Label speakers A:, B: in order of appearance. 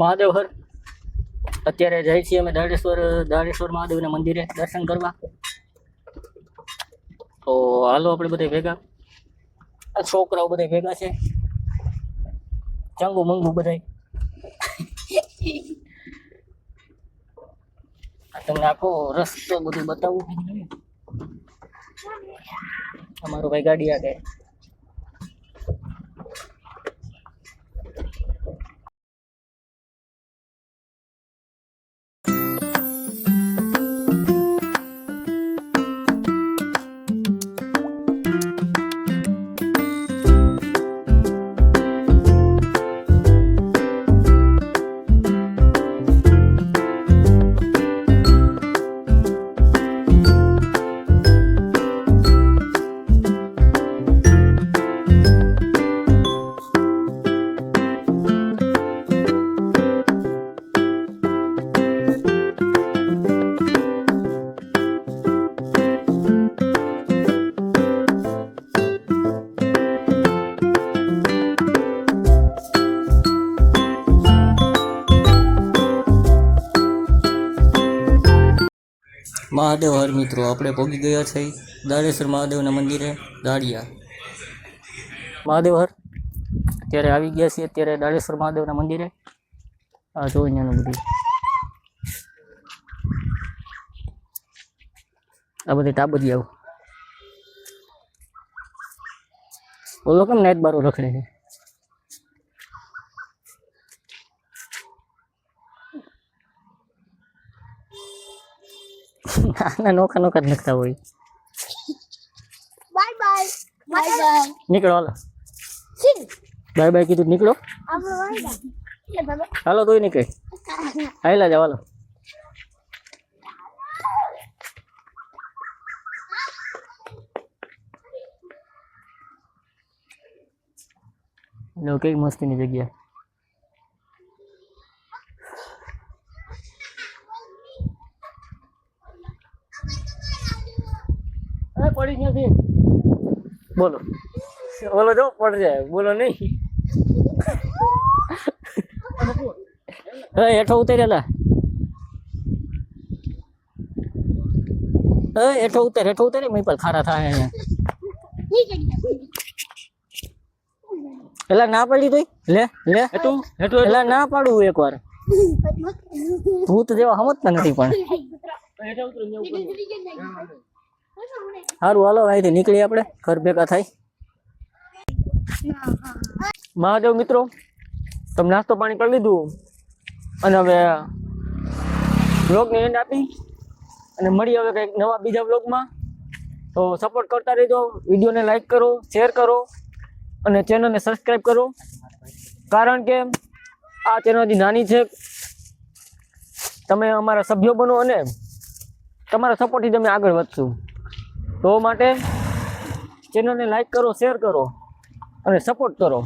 A: મહાદેવહર અત્યારે જાય છીએ અમે દાડેશ્વર મહાદેવના મંદિરે દર્શન કરવા. તો હાલો આપણે બધા ભેગા, છોકરાઓ બધા ભેગા છે, ચંગુ મંગુ બધા. તમને આખો રસ્તો બધું બતાવું. અમારો ભાઈ ગાડી આગળ. મહાદેવહર મિત્રો આપણે પહોંચી ગયા છે દાડેશ્વર મહાદેવના મંદિરે દાડિયા. મહાદેવહર અત્યારે આવી ગયા છીએ, અત્યારે દાડેશ્વર મહાદેવના મંદિરે. આ જો અહીંયાનું બધું, આ બધી ટાબરિયાઓ. બોલો કેમ નાઈટ બારો રખડે છે. ના નોખા નોખા જ લખતા હોય.
B: બાય બાય બાય બાય
A: નીકળો હાલો. બાય બાય કીધું નીકળો. હાલો તોય નીકળે. હાલા જાવ હાલો. લો કઈ મસ્તીની જગ્યા. પડી નથી. બોલો બોલો જો પડ જાય. બોલો નહીં. હેઠો ઉતરેલા. હેઠો ઉતરે મેં પર ખારા થાય અહીંયા. એલા ના પડી તોય લે લે હેઠો એલા ના પાડું એકવાર. ભૂત જેવા સમજતા નથી પણ. સારું હાલો અહીંથી નીકળી આપણે ઘર ભેગા થાય. મહાદેવ મિત્રો તમે નાસ્તો પાણી કરી લીધું અને હવે બ્લોગને એન્ડ આપી અને મળી હવે કંઈક નવા બીજા બ્લોગમાં. તો સપોર્ટ કરતા રહેજો. વિડીયોને લાઈક કરો, શેર કરો અને ચેનલને સબસ્ક્રાઈબ કરો, કારણ કે આ ચેનલ હજી નાની છે. તમે અમારા સભ્યો બનો અને તમારા સપોર્ટથી તમે આગળ વધશું. તો માટે ચેનલને લાઈક કરો, શેર કરો અને સપોર્ટ કરો.